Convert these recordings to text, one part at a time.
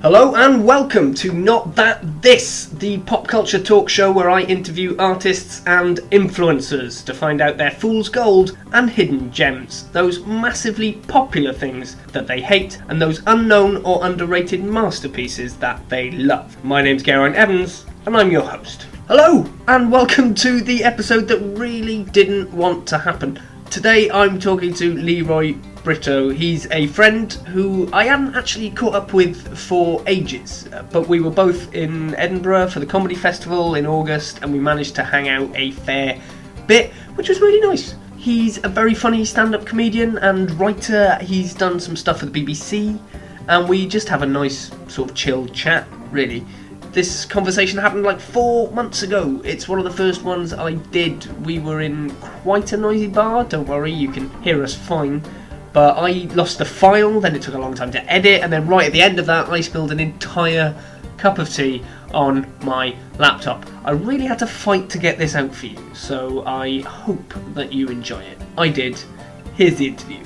Hello and welcome to Not That This, the pop culture talk show where I interview artists and influencers to find out their fool's gold and hidden gems, those massively popular things that they hate and those unknown or underrated masterpieces that they love. My name's Geraint and I'm your host. Hello and welcome to the episode that really didn't want to happen. Today I'm talking to Leroy Brito. He's a friend who I hadn't actually caught up with for ages, but we were both in Edinburgh for the comedy festival in August and we managed to hang out a fair bit, which was really nice. He's a very funny stand-up comedian and writer. He's done some stuff for the BBC and we just have a nice sort of chill chat, really. This conversation happened like 4 months ago. It's one of the first ones I did. We were in quite a noisy bar, don't worry, you can hear us fine. But I lost the file, then it took a long time to edit, and then right at the end of that I spilled an entire cup of tea on my laptop. I really had to fight to get this out for you, so I hope that you enjoy it. I did. Here's the interview.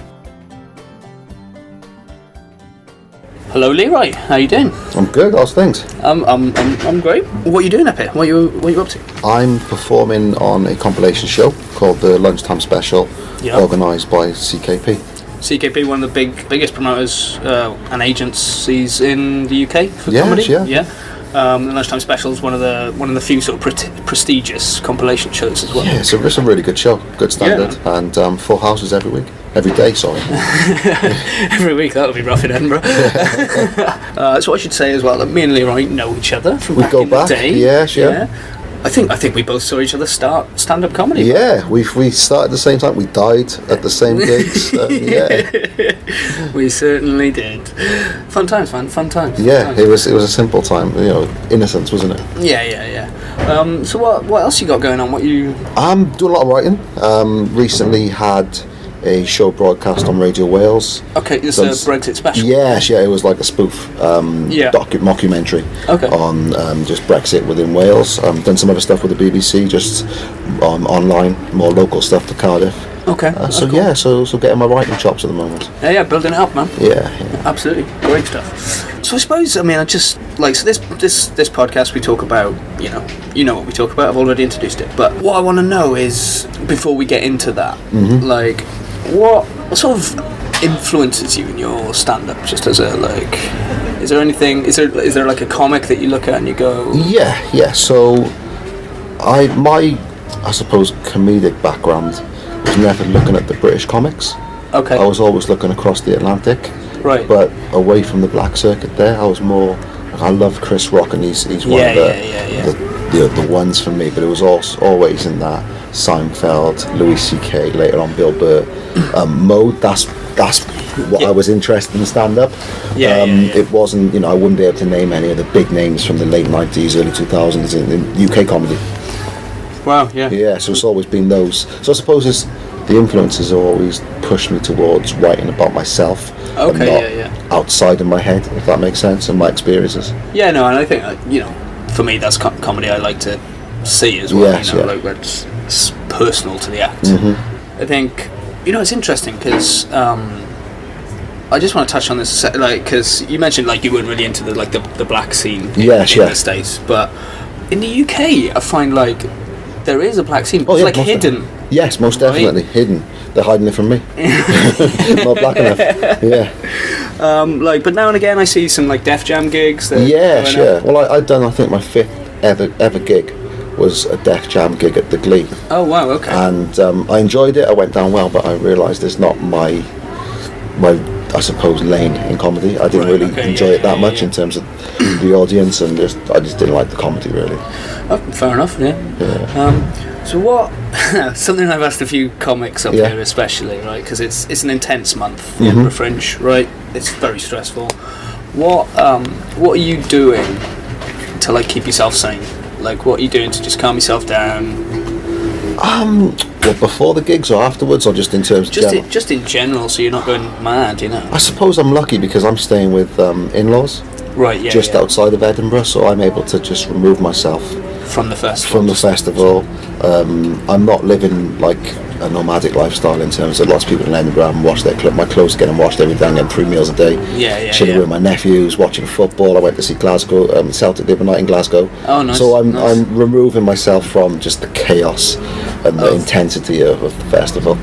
Hello Leroy, how you doing? I'm good, how's things? I'm great. What are you doing up here? What are you up to? I'm performing on a compilation show called the Lunchtime Special, organised by CKP. CKP, one of the biggest promoters and agencies in the UK for comedy. Yeah. The Lunchtime Special is one of the few sort of prestigious compilation shows as well. Yeah, it's a really good show, good standard, and full houses every day. Sorry. Every week, that'll be rough in Edinburgh. So I should say as well that me and Leroy know each other from back in the day. Yeah. I think we both saw each other start stand-up comedy. Yeah, we started at the same time. We died at the same gigs. We certainly did. Fun times, man. Fun times. Yeah, it was a simple time. Innocence, wasn't it? Yeah. So what else you got going on? I'm doing a lot of writing. Recently had a show broadcast on Radio Wales. Okay, it's a Brexit special. Yeah, it was like a spoof mockumentary on just Brexit within Wales. Done some other stuff with the BBC, just online, more local stuff to Cardiff. Okay. So getting my writing chops at the moment. Yeah, building it up, man. Yeah. Absolutely, great stuff. So I suppose, I just like this podcast we talk about, you know what we talk about. I've already introduced it, but what I want to know is, before we get into that, like what sort of influences you in your stand-up? Just as a is there anything? Is there like a comic that you look at and you go? Yeah. So I suppose comedic background was never looking at the British comics. Okay. I was always looking across the Atlantic. Right. But away from the black circuit there, I was more. I love Chris Rock, and he's one of the ones for me. But it was always in that Seinfeld, Louis C.K., later on Bill Burr mode. That's what I was interested in stand-up. It wasn't, I wouldn't be able to name any of the big names from the late 90s, early 2000s in UK comedy. Wow, yeah. Yeah, so it's always been those. So I suppose the influences have always pushed me towards writing about myself. Okay, outside of my head, if that makes sense, and my experiences. Yeah, no, and I think, for me, that's comedy I like to see as well. Like it's personal to the act. I think, it's interesting because I just want to touch on this, because you mentioned you weren't really into the black scene in the States, but in the UK, I find there is a black scene. It's hidden. Yes, most definitely hidden. They're hiding it from me. Not black enough. Yeah. But now and again I see some Def Jam gigs. Well, I'd done, I think my 5th ever gig was a Def Jam gig at the Glee. Oh wow, okay. And I enjoyed it. I went down well, but I realised it's not my I suppose lane in comedy. I didn't really enjoy it that much in terms of the audience, and I just didn't like the comedy really. Oh, fair enough. Yeah. So what? Something I've asked a few comics up here, especially, right? Because it's an intense month, the Edinburgh Fringe, right? It's very stressful. What are you doing to keep yourself sane? What are you doing to just calm yourself down? Before the gigs or afterwards, or just in terms of just in general, so you're not going mad, I suppose I'm lucky because I'm staying with in-laws. Right. Yeah. Just outside of Edinburgh, so I'm able to just remove myself from the festival. I'm not living a nomadic lifestyle in terms of lots of people in Edinburgh and wash their my clothes getting washed every day, and getting 3 meals a day. Chilling with my nephews, watching football. I went to see Glasgow Celtic the other night in Glasgow. Oh, nice. So I'm removing myself from just the chaos and the intensity of the festival.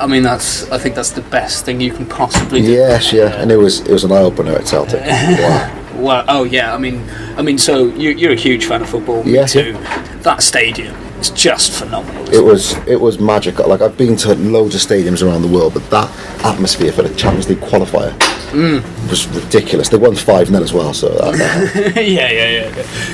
I mean, I think that's the best thing you can possibly do. Yes, yeah, and it was an eye opener at Celtic. Wow. Well, oh yeah. I mean, so you're a huge fan of football. Yes. Me too. That stadium is just phenomenal. It was magical. Like, I've been to loads of stadiums around the world, but that atmosphere for the Champions League qualifier was ridiculous. They won 5-0 as well, so yeah.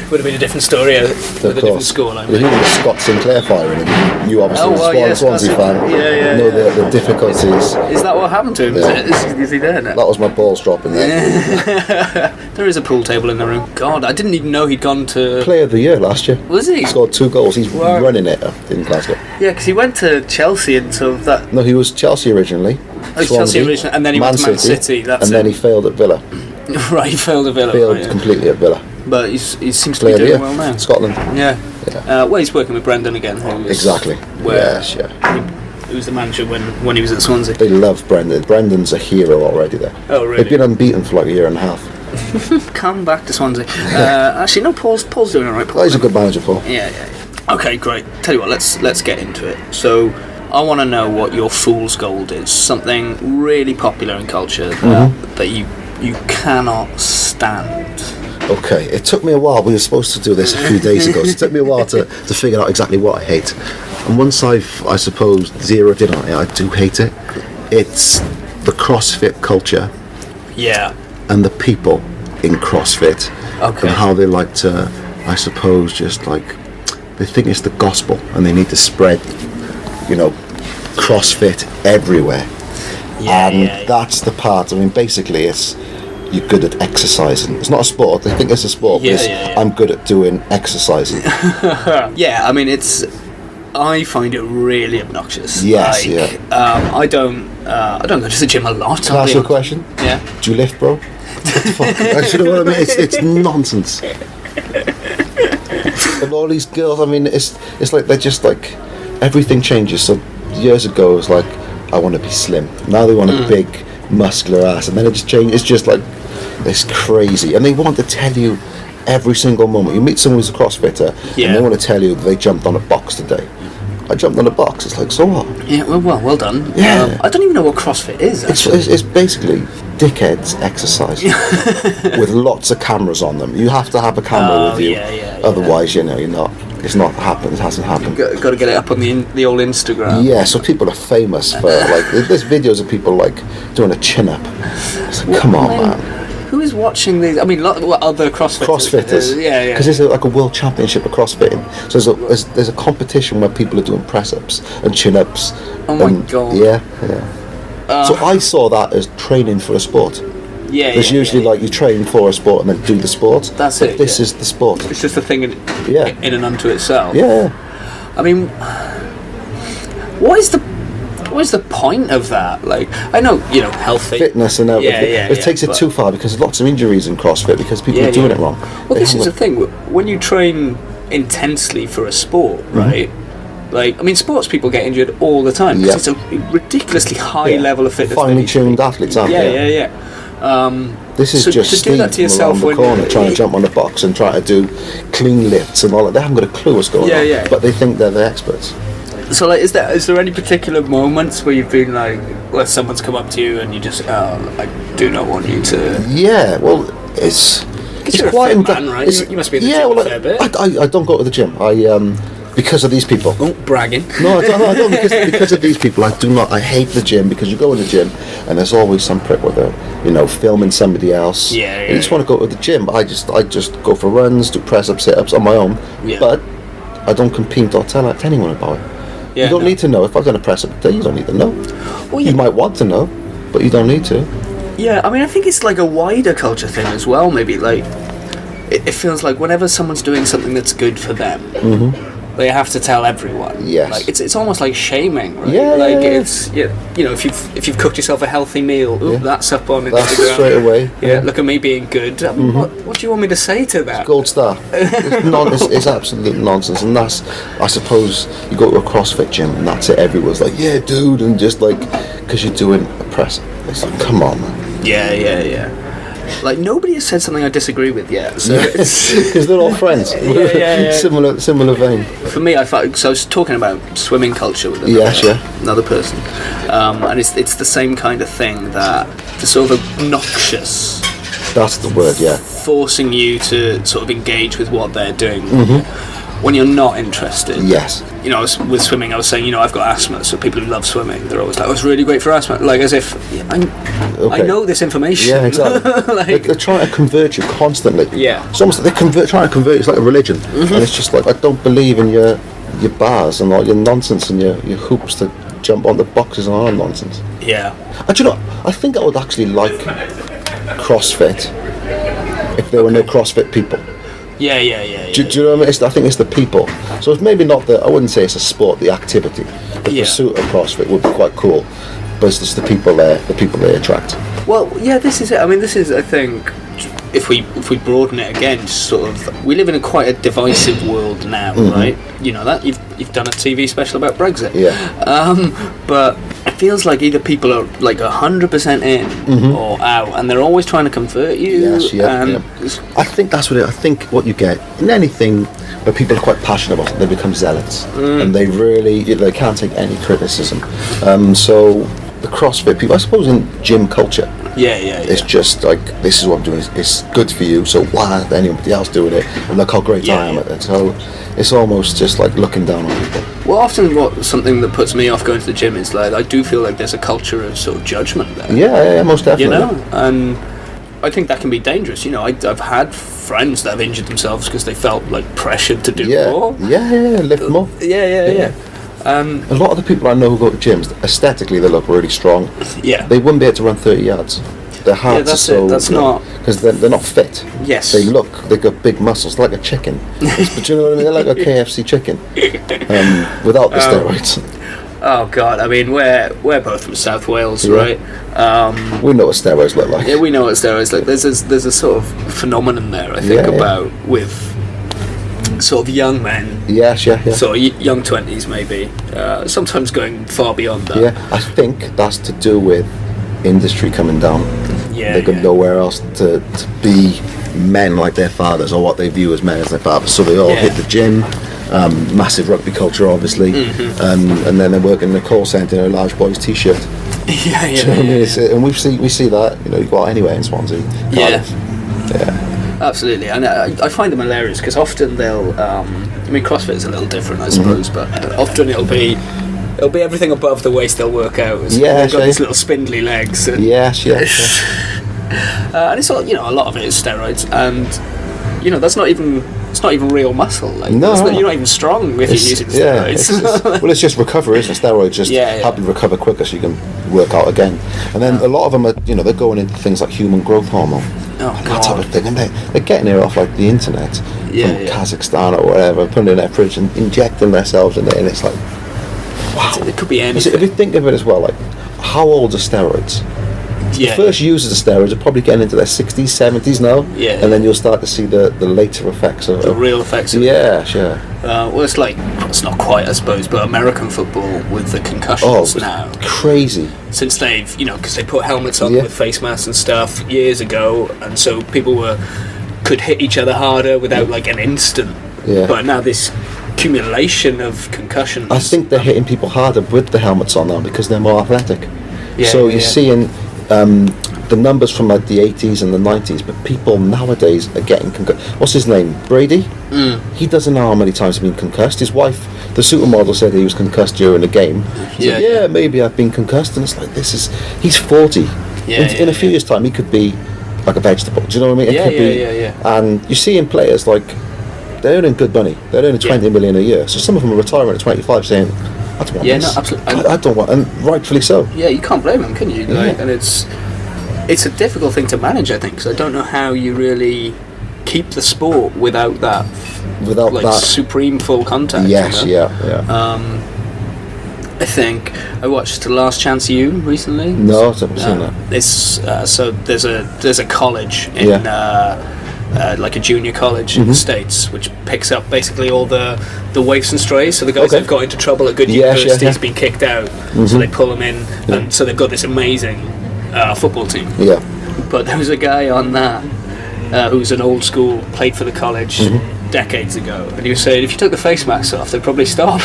Would have been a different story with a different scoreline. You hear Scott Sinclair firing, and you obviously Swansea fan. Know the difficulties. Is that what happened to him? Yeah. Is he there now? That was my balls dropping there. There is a pool table in the room. God, I didn't even know he'd gone to Player of the Year last year. Was he? He scored 2 goals. He's running it in Glasgow. Yeah, because he went to Chelsea until that. No, he was Chelsea originally. Chelsea originally, and then he went to Man City. Then he failed at Villa. Right, he failed at Villa. Failed completely at Villa. But he seems to be doing well now. Scotland. Yeah. Well, he's working with Brendan again. Exactly. Yes, yeah. He was the manager when he was at Swansea. They love Brendan. Brendan's a hero already there. Oh, really? They've been unbeaten for like a year and a half. Come back to Swansea. Actually, no, Paul's doing all right. Paul. He's a good manager, Paul. Yeah. Okay, great. Tell you what, let's get into it. So, I want to know what your fool's gold is. Something really popular in culture that you cannot stand. Okay, it took me a while. We were supposed to do this a few days ago, so it took me a while to figure out exactly what I hate. And once I suppose, zeroed in on it, I do hate it. It's the CrossFit culture. Yeah. And the people in CrossFit. Okay. And how they like to, I suppose, just like, they think it's the gospel and they need to spread, CrossFit everywhere. Yeah, that's the part. I mean, basically, it's you're good at exercising. It's not a sport. They think it's a sport. I'm good at doing exercising. Yeah, I mean, I find it really obnoxious. Yes, I don't go to the gym a lot. Can I ask you a question? Yeah. Do you lift, bro? What the fuck? You know what I mean? It's nonsense. And all these girls, I mean, it's like they're just like everything changes. So years ago, it was like I want to be slim. Now they want a big, muscular ass, and then it just changes. It's just like it's crazy, and they want to tell you every single moment. You meet someone who's a CrossFitter, and they want to tell you that they jumped on a box today. I jumped on a box. It's like, so what? Yeah, well done. Yeah. I don't even know what CrossFit is. It's basically dickheads exercise with lots of cameras on them. You have to have a camera with you, otherwise, you're not. It's not happened. It hasn't happened. Got to get it up on the old Instagram. Yeah, so people are famous for there's videos of people like doing a chin up. It's like, come on, man. Who is watching these? I mean, other CrossFitters. Yeah. Because there's like a world championship of CrossFitting. So there's a competition where people are doing press ups and chin ups. Oh my god. Yeah. So I saw that as training for a sport. Yeah. There's usually like you train for a sport and then do the sport. That's it. This is the sport. It's just a thing in and unto itself. Yeah. I mean, what is the point of that? Like, I know, healthy fitness and everything. It takes it too far because there's lots of injuries in CrossFit because people are doing it wrong. Well, this is the thing. When you train intensely for a sport, right? Like, I mean, sports people get injured all the time because it's a ridiculously high level of fitness. Finely tuned athletes, aren't they? Yeah. This is just Steve from around the corner trying to jump on the box and try to do clean lifts and all that. They haven't got a clue what's going on, but they think they're the experts. So, like, is there any particular moments where you've been like, where someone's come up to you and you just, I do not want you to? Yeah, well, it's quite a fit man, right? You must be in the gym a fair bit. I don't go to the gym. Because of these people. Oh, bragging. No, I don't because of these people. I hate the gym because you go in the gym and there's always some prick with filming somebody else. Yeah. You just want to go to the gym, but I just go for runs, do press ups, sit ups on my own. Yeah. But I don't compete or tell anyone about it. Yeah, you don't need to know. If I've done a press up today, you don't need to know. Well, you might want to know, but you don't need to. Yeah, I mean, I think it's like a wider culture thing as well. Maybe like it feels like whenever someone's doing something that's good for them. they have to tell everyone. Yes. Like it's almost like shaming, right? Yeah, like yeah. it's you know, if you've cooked yourself a healthy meal, that's up on Instagram. That's straight away. Yeah, look at me being good. What do you want me to say to that? It's gold star. It's absolute nonsense, and that's, I suppose, you go to a CrossFit gym and that's it. Everyone's like, yeah, dude, and just like, because you're doing a press. It's like, come on, man. Yeah. Like nobody has said something I disagree with yet, so because they're all friends. Yeah. Similar vein. For me, I was talking about swimming culture with another person, and it's the same kind of thing, that the sort of obnoxious. That's the word, yeah. Forcing you to sort of engage with what they're doing when you're not interested. Yes. You know, with swimming, I was saying, you know, I've got asthma, so people who love swimming, they're always like, oh, it's really great for asthma. Like, as if, I know this information. Yeah, exactly. Like, they're trying to convert you constantly. Yeah. It's almost like trying to convert you. It's like a religion. And it's just like, I don't believe in your bars and all your nonsense and your hoops to jump on the boxes and all that nonsense. Yeah. And you know, I think I would actually like CrossFit if there were no CrossFit people. Yeah. Do you know what I mean? I think it's the people. So it's maybe not I wouldn't say it's a sport, the activity. The pursuit of CrossFit would be quite cool, but it's just the people they attract. Well, yeah, this is it. I mean, this is, I think, if we broaden it again, sort of, we live in quite a divisive world now, right? You know that you've done a TV special about Brexit, but it feels like either people are like 100% in or out, and they're always trying to convert you. Yes, I think that's what I think. What you get in anything where people are quite passionate about it, they become zealots, and they can't take any criticism. So the CrossFit people, I suppose, in gym culture. It's just like, this is what I'm doing, it's good for you, so why isn't anybody else doing it, and look how great I am at it. So it's almost just like looking down on people. Well, often something that puts me off going to the gym is like, I do feel like there's a culture of sort of judgment there. Yeah, most definitely. You know, and I think that can be dangerous. You know, I've had friends that have injured themselves because they felt like pressured to do more. Lift more. Yeah. A lot of the people I know who go to gyms, aesthetically they look really strong. Yeah. They wouldn't be able to run 30 yards. Their hearts are so... That's not... Because they're not fit. Yes. They've got big muscles, like a chicken. But you know what I mean? They're like a KFC chicken. Without the steroids. Oh God! I mean, we're both from South Wales, right? We know what steroids look like. Yeah, we know what steroids look. There's a sort of phenomenon there, I think, about with sort of young men. Yes. Sort of young 20s, maybe. Sometimes going far beyond that. Yeah, I think that's to do with industry coming down. Yeah, they got nowhere else to be men like their fathers, or what they view as men as their fathers. So they all hit the gym. Massive rugby culture, obviously, and then they work in the call centre in a large boys' t-shirt. Yeah. Do you know what I mean? And we see that. You know, you go out anywhere in Swansea, Cardiff. Yeah, absolutely. And I find them hilarious because often they'll. I mean, CrossFit is a little different, I suppose, but often it'll be everything above the waist they'll work out. They've got these little spindly legs. And Yes. and it's all, you know, a lot of it is steroids, and you know that's not even. It's not even real muscle. Like, no, you're not even strong if you're using steroids. It's just recovery, isn't it? Steroids just help you recover quicker so you can work out again. And then a lot of them are, you know, they're going into things like human growth hormone. Oh, that type of thing. And they're getting it off like the internet from Kazakhstan or whatever, putting it in their fridge and injecting themselves in it, and it's like, wow. It could be anything. If you think of it as well, like, how old are steroids? The first users of steroids are probably getting into their 60s, 70s now, and then you'll start to see the later effects of the real effects of it. Sure. Well, it's not quite, I suppose, but American football with the concussions now. Crazy. Since they've, you know, because they put helmets on with face masks and stuff years ago, and so people could hit each other harder without like an instant. Yeah. But now this accumulation of concussions. I think they're hitting people harder with the helmets on now because they're more athletic. So you're seeing the numbers from like the 80s and the 90s, but people nowadays are getting concussed. What's his name? Brady? He doesn't know how many times he's been concussed. His wife, the supermodel, said he was concussed during a game. Maybe I've been concussed, and it's like, he's 40. In a few years' time, he could be like a vegetable. Do you know what I mean? And you see in players, like, they're earning good money. They're earning 20 million a year. So some of them are retiring at 25 saying, I don't want this. No, absolutely. I don't want, and rightfully so. Yeah, you can't blame them, can you? Like, and it's a difficult thing to manage, I think, because I don't know how you really keep the sport without that without like that supreme full contact. Yes, you know? yeah. I think I watched Last Chance U recently. No, I've never seen that. It's so there's a college in like a junior college in the States, which picks up basically all the waifs and strays. So the guys who've got into trouble at good universities been kicked out, so they pull them in, and so they've got this amazing football team. Yeah. But there was a guy on that who's an old school, played for the college decades ago, and he was saying if you took the face masks off, they'd probably stop.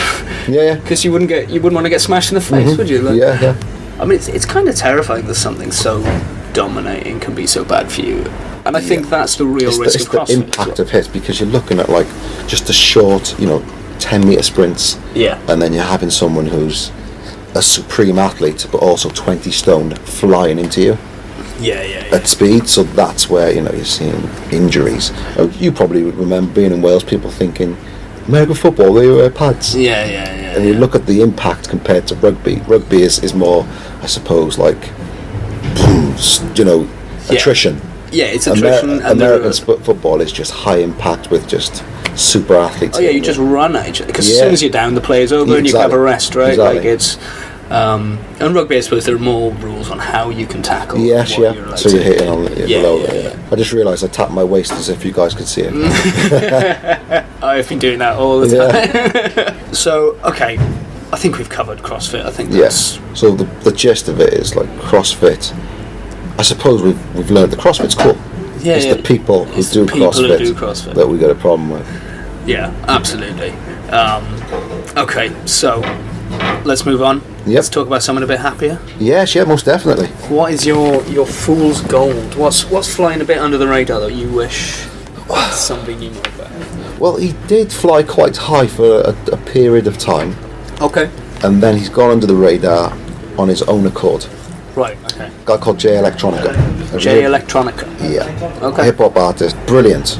Because you wouldn't want to get smashed in the face, would you? Like, yeah. I mean, it's kind of terrifying that something so dominating can be so bad for you, and I think that's the real risk of CrossFit. It's the impact of hit, because you're looking at like just a short, 10-meter sprints, and then you're having someone who's a supreme athlete but also 20 stone flying into you. At speed, so that's where you're seeing injuries. You probably would remember being in Wales, people thinking American football, they wear pads. And you look at the impact compared to rugby. Rugby is more, I suppose, like attrition. It's attrition. American football is just high impact with just super athletes. You just run at each other, because as soon as you're down, the play's over, and you can have a rest, right? Exactly. Like it's. And rugby, I suppose there are more rules on how you can tackle. Yes, so you're hitting on below there. I just realised I tapped my waist as if you guys could see it. I've been doing that all the time. So, okay, I think we've covered CrossFit. I think that's... Yes. So the gist of it is like CrossFit. I suppose we've learned that CrossFit's cool. It's the people who do CrossFit that we got a problem with. Yeah, absolutely. Okay, so let's move on. Let's talk about someone a bit happier. Yes, most definitely. What is your fool's gold? What's flying a bit under the radar that you wish somebody knew more about? Well, he did fly quite high for a period of time. Okay. And then he's gone under the radar on his own accord. Right, okay. A guy called Jay Electronica. Jay Electronica. Yeah. Okay. A hip-hop artist. Brilliant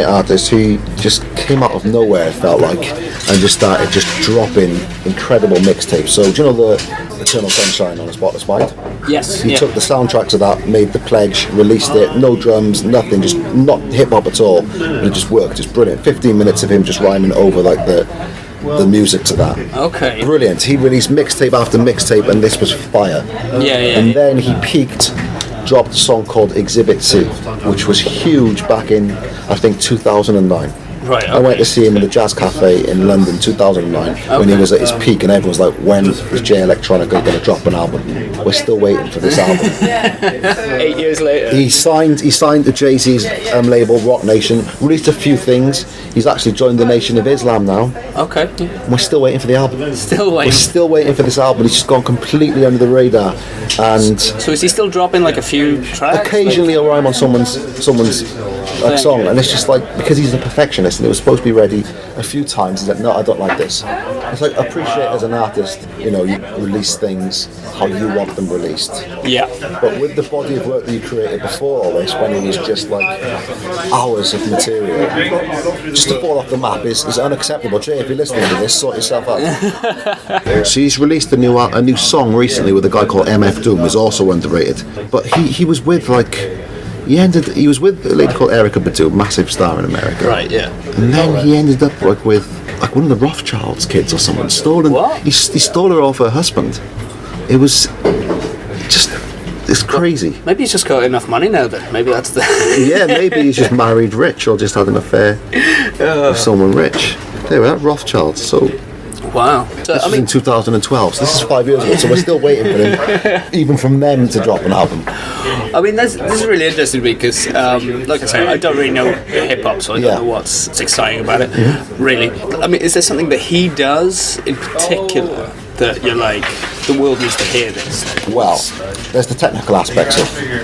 artist who just came out of nowhere, it felt like, and just started just dropping incredible mixtapes. So do you know the Eternal Sunshine on A Spotless Mind? Yes. He took the soundtracks of that, made the pledge, released it, no drums, nothing, just not hip-hop at all, but it just worked. Just brilliant. 15 minutes of him just rhyming over like the music to that. Okay. Brilliant. He released mixtape after mixtape, and this was fire. And then he peaked, dropped a song called Exhibit C, which was huge back in, I think, 2009. Right, okay. I went to see him in the Jazz Cafe in London 2009 when he was at his peak, and everyone was like, when is Jay Electronica going to drop an album? We're still waiting for this album. 8 years later. He signed to Jay-Z's label, Rock Nation, released a few things. He's actually joined the Nation of Islam now. Okay. And we're still waiting for the album. We're still waiting for this album. He's just gone completely under the radar. And so is he still dropping like a few tracks? Occasionally he'll rhyme on someone's song, and it's just like, because he's a perfectionist and it was supposed to be ready a few times, he's like, no, I don't like this. It's like, appreciate as an artist, you release things how you want them released. But with the body of work that you created before all this, when it was just like hours of material, just to fall off the map is unacceptable. Jay, if you're listening to this, sort yourself out. So he's released a new song recently with a guy called MF Doom, who's also underrated. But he was with he was with a lady called Erykah Badu, massive star in America. Right, yeah. And then he ended up with one of the Rothschild's kids or someone. What? He stole her off her husband. It was just, it's crazy. Maybe he's just got enough money now then. Maybe that's the... Yeah, maybe he's just married rich or just had an affair with someone rich. There we are, Rothschild. So... Wow. So, this was in 2012, so this is 5 years ago, so we're still waiting for him, even from them, to drop an album. I mean, this is really interesting because, like I say, I don't really know hip-hop, so I don't know what's exciting about it, really. I mean, is there something that he does in particular that you're like, the world needs to hear this? Well, there's the technical aspects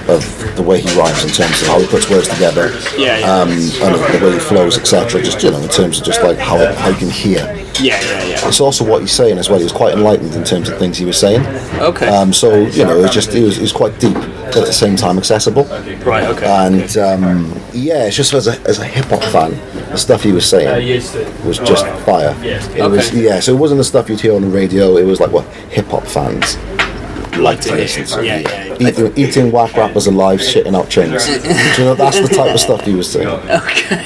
of the way he rhymes in terms of how he puts words together, and the way he flows, etc. Just in terms of just like how you can hear. It's also what he's saying as well. He was quite enlightened in terms of things he was saying. Okay. So it was quite deep, but at the same time accessible. Right. Okay. And it's just as a hip hop fan, the stuff he was saying was just fire. So it wasn't the stuff you'd hear on the radio. It was like what hip hop fans like to listen to. Eating whack rappers alive, shitting out chains. That's the type of stuff he was saying. Okay.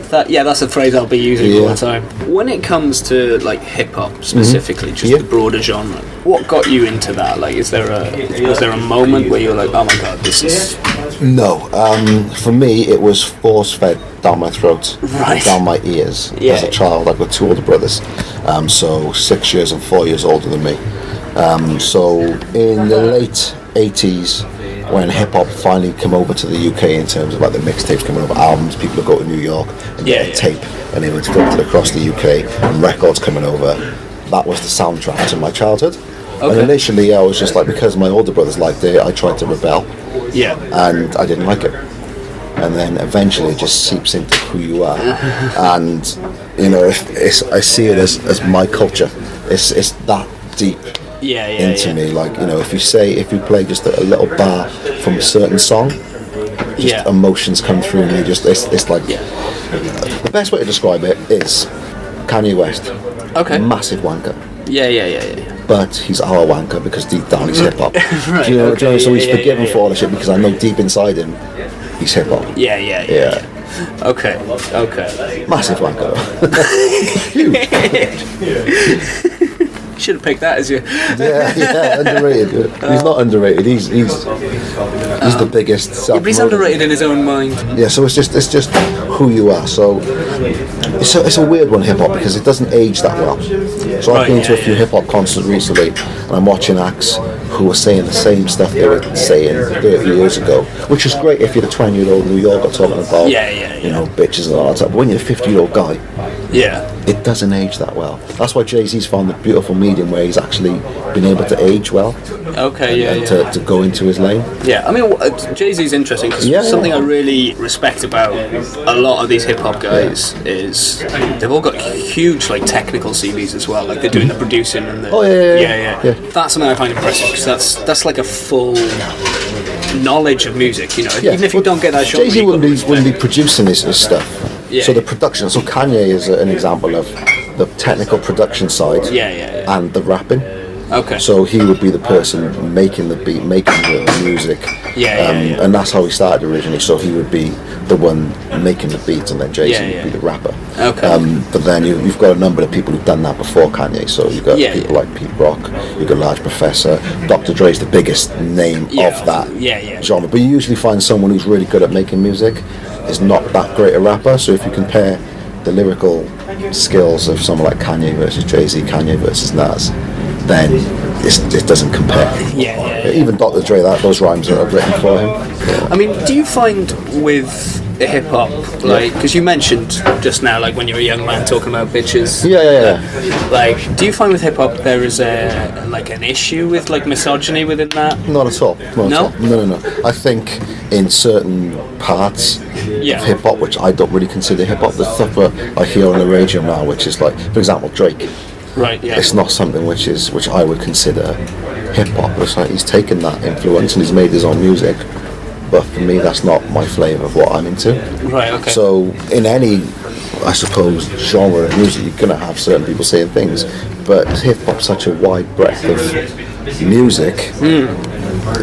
That's a phrase I'll be using all the time. When it comes to like hip hop specifically, just the broader genre, what got you into that? Like, was there a moment where you're like, oh my god, this is... No, for me it was force-fed down my throat, down my ears. As a child, I've got 2 older brothers, so 6 years and 4 years older than me. So in the late 80s, when hip-hop finally came over to the UK in terms of like the mixtapes coming over, albums, people would go to New York and get a tape, and they would filter across the UK, and records coming over. That was the soundtrack to my childhood. And initially I was just like, because my older brothers liked it, I tried to rebel. And I didn't like it. And then eventually it just seeps into who you are. And I see it as my culture. It's that deep into me. Like, if you play just a little bar from a certain song, just emotions come through me. It's like the best way to describe it is Kanye West. Massive wanker. But he's our wanker because deep down he's hip hop. Do you know? So he's forgiven for all the shit because I know deep inside him he's hip hop. Okay. Massive wanker. Should have picked that as your... underrated. He's not underrated. He's the biggest. But he's underrated in his own mind. So it's just who you are. So it's a weird one, hip hop, because it doesn't age that well. So I've been to a few hip hop concerts recently, and I'm watching acts who were saying the same stuff they were saying 30 years ago, which is great if you're a 20-year-old New Yorker talking about bitches and all that stuff. But when you're a 50-year-old guy, it doesn't age that well. That's why Jay-Z's found the beautiful medium where he's actually been able to age well. To go into his lane. I mean, Jay-Z's interesting because something I really respect about a lot of these hip hop guys is they've all got huge like technical CVs as well. Like they're doing the producing and the That's something I find impressive because that's like a full knowledge of music. Even if you don't get that shot. Jay-Z wouldn't be producing his stuff. So the production. So Kanye is an example of the technical production side and the rapping. So he would be the person making the beat, making the music, and that's how he started originally. So he would be the one making the beats, and then Jay-Z would be the rapper. But then you've got a number of people who've done that before Kanye. So you've got people like Pete Rock, you've got Large Professor, Dr. Dre's the biggest name of that genre. But you usually find someone who's really good at making music is not that great a rapper. So if you compare the lyrical skills of someone like Kanye versus Jay-Z, Kanye versus Nas, then it doesn't compare. Even Dr. Dre, those rhymes are written for him. I mean, do you find with hip hop, like, because you mentioned just now, like when you were a young man talking about bitches. Like, do you find with hip hop there is an issue with like misogyny within that? Not at all. No. I think in certain parts of hip hop, which I don't really consider hip hop, the stuff that I hear on the radio now, which is like, for example, Drake. It's not something which I would consider hip hop. It's like he's taken that influence and he's made his own music. But for me, that's not my flavour of what I'm into. So in any, I suppose, genre of music, you're going to have certain people saying things. But hip hop's such a wide breadth of music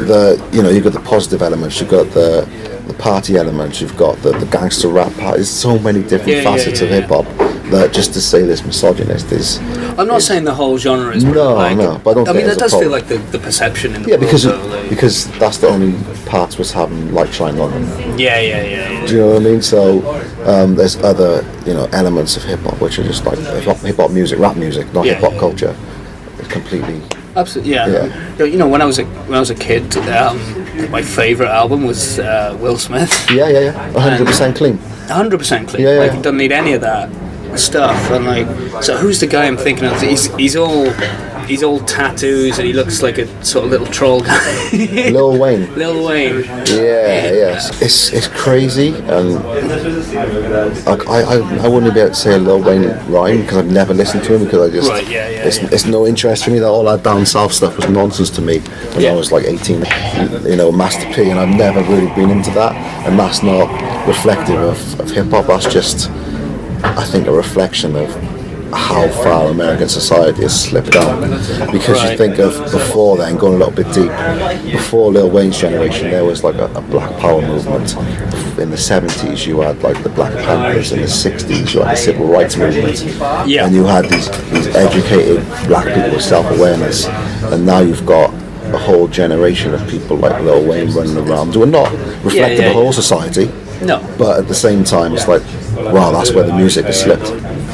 that you've got the positive elements, you've got the party elements, you've got the gangster rap part. There's so many different facets of hip hop. That just to say this misogynist is... I'm not saying the whole genre is... No, but I don't think that does feel like the perception in the world. Because that's the only parts was having light shine on them. Do you know what I mean? So there's other elements of hip hop which are just like hip hop music, rap music, not hip hop culture. It's completely... Absolutely, when I was a kid, my favourite album was Will Smith. 100% clean. 100% clean. Like, you don't need any of that stuff. And like, so who's the guy I'm thinking of? He's all tattoos and he looks like a sort of little troll guy. Lil Wayne. Yes. It's crazy, and I wouldn't be able to say a Lil Wayne rhyme because I've never listened to him because I just it's no interest for me. That all that down south stuff was nonsense to me when I was like 18. Master P, and I've never really been into that, and that's not reflective of hip hop. That's just, I think, a reflection of how far American society has slipped down. Because you think of before then, going a little bit deep, before Lil Wayne's generation, there was like a black power movement. in the 70s you had like the Black Panthers, in the 60s you had the civil rights movement, and you had these educated black people with self-awareness, and now you've got a whole generation of people like Lil Wayne running around who are not reflecting the whole society. No. But at the same time, it's like, wow, that's where the music has slipped.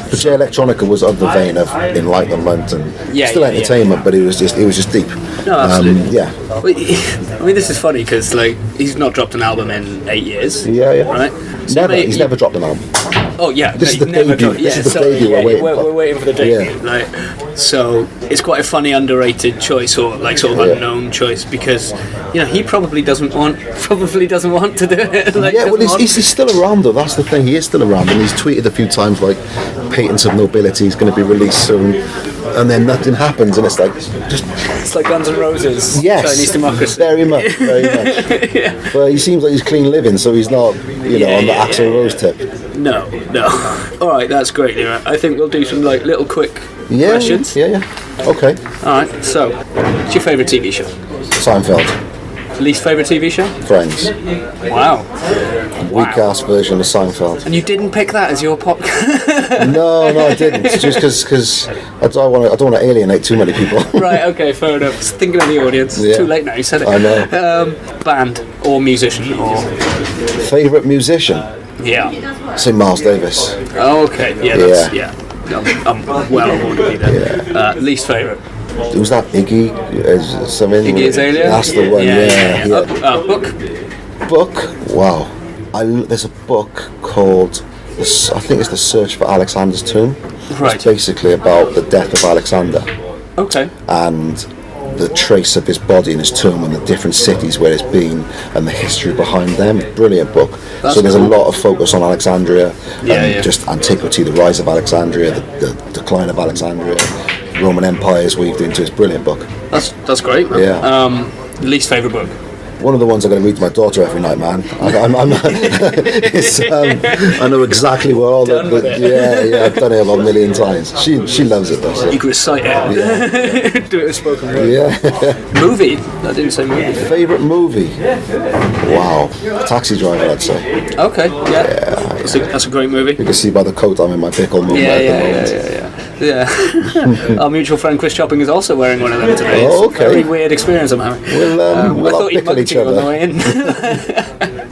But Jay Electronica was of the vein of enlightenment and still entertainment, but it was just deep. No, absolutely. I mean, this is funny because like he's not dropped an album in 8 years. Right? So he's never dropped an album. Oh yeah, this is the debut. This is the debut we're waiting for the debut. Like, so it's quite a funny underrated choice, or like sort of unknown choice, because he probably doesn't want to do it. Like, well, he's still around though. That's the thing. He is still around, and he's tweeted a few times like Patents of Nobility is going to be released soon, and then nothing happens, and it's like it's like Guns N' Roses. Yes, Chinese Democracy. Very much. But he seems like he's clean living, so he's not on the Axl Rose tip. No. All right, that's great, Leroy. I think we'll do some like little quick questions. Yeah. Okay. All right. So, what's your favourite TV show? Seinfeld. Least favourite TV show? Friends. Wow. Weak-ass version of Seinfeld. And you didn't pick that as your pop? No, I didn't. Just because I don't want to alienate too many people. Right. Okay. Fair enough. Just thinking of the audience. Yeah. Too late now. You said it. I know. Band or musician or favourite musician? Yeah. Say Miles Davis. Oh, okay. Yeah. I'm well on board with you there. Yeah. Least favourite? Was that Iggy? Iggy Azalea? That's the one, yeah. Book? Wow. There's a book called, I think it's The Search for Alexander's Tomb. Right. It's basically about the death of Alexander. Okay. And the trace of his body in his tomb and the different cities where it's been and the history behind them. Brilliant book. So there's a lot of focus on Alexandria and just antiquity, the rise of Alexandria, the decline of Alexandria, Roman Empire is weaved into his brilliant book. That's great. Yeah. Least favourite book? One of the ones I'm going to read to my daughter every night, man. I know exactly where all I've done it about a million times. She loves it though. So. You can recite it. Yeah. Do it with spoken word. Yeah. Movie? I didn't say movie. Favourite movie? Wow. Taxi Driver, I'd say. Okay. Yeah. That's a great movie. You can see by the coat I'm in my pickle movement at the moment. Yeah. Our mutual friend Chris Chopping is also wearing one of them today. Oh, okay. Very weird experience I'm having. We'll I thought you'd mugged you on the way in.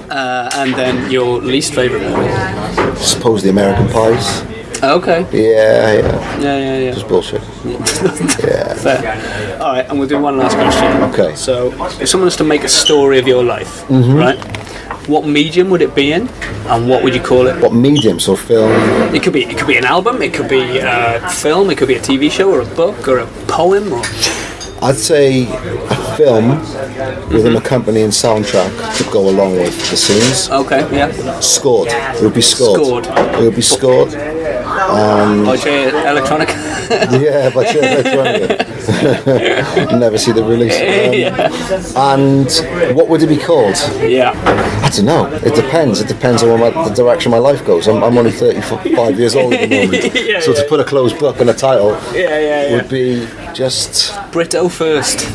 And then your least favourite movie? I suppose The American Pies. Okay. Yeah. Just bullshit. Yeah. Fair. All right, and we'll do one last question. Okay. So, if someone was to make a story of your life, right? What medium would it be in, and what would you call it? What medium? So film. It could be an album. It could be a film. It could be a TV show or a book or a poem or. I'd say a film with an accompanying soundtrack to go along with the scenes. Okay, yeah. Scored. It would be scored. It would be scored. By Jay Electronica. Yeah, by Jay Electronica. Never see the release. And what would it be called? Yeah. I don't know. It depends. It depends on the direction my life goes. I'm only 35 years old at the moment. So to put a closed book and a title would be just... Brito first.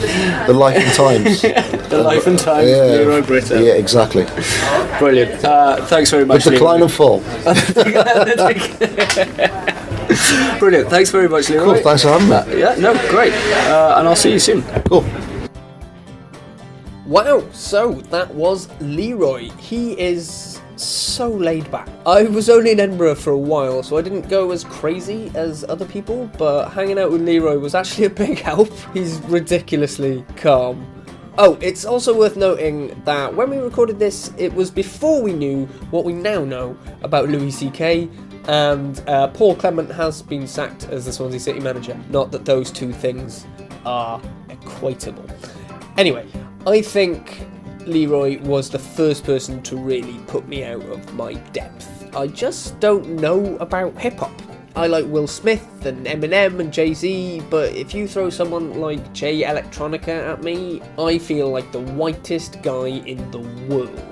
The Life and Times. The Life and Times of Leroy Brito. Yeah, exactly. Brilliant. Thanks very much. The Decline and Fall. Brilliant. Thanks very much, Leroy. Cool, thanks for having me. Great. And I'll see you soon. Cool. Wow, so that was Leroy. He is so laid back. I was only in Edinburgh for a while, so I didn't go as crazy as other people, but hanging out with Leroy was actually a big help. He's ridiculously calm. Oh, it's also worth noting that when we recorded this, it was before we knew what we now know about Louis CK, and Paul Clement has been sacked as the Swansea City manager. Not that those two things are equatable. Anyway, I think Leroy was the first person to really put me out of my depth. I just don't know about hip-hop. I like Will Smith and Eminem and Jay-Z, but if you throw someone like Jay Electronica at me, I feel like the whitest guy in the world.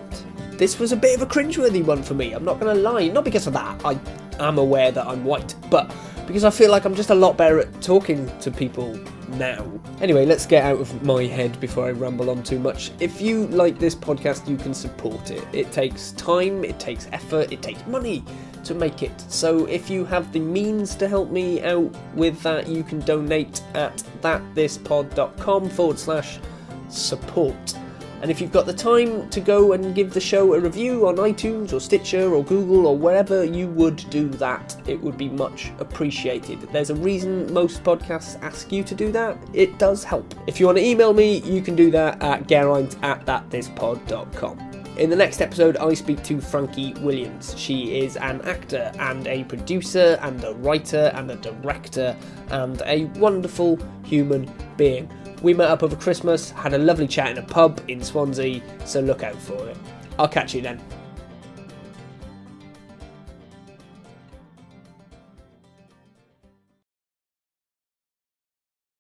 This was a bit of a cringeworthy one for me, I'm not going to lie. Not because of that, I am aware that I'm white, but because I feel like I'm just a lot better at talking to people now. Anyway, let's get out of my head before I ramble on too much. If you like this podcast, you can support it. It takes time, it takes effort, it takes money to make it. So if you have the means to help me out with that, you can donate at thatthispod.com/support. And if you've got the time to go and give the show a review on iTunes or Stitcher or Google or wherever you would do that, it would be much appreciated. There's a reason most podcasts ask you to do that. It does help. If you want to email me, you can do that at geraint@thatthispod.com. In the next episode, I speak to Frankie Williams. She is an actor and a producer and a writer and a director and a wonderful human being. We met up over Christmas, had a lovely chat in a pub in Swansea, so look out for it. I'll catch you then.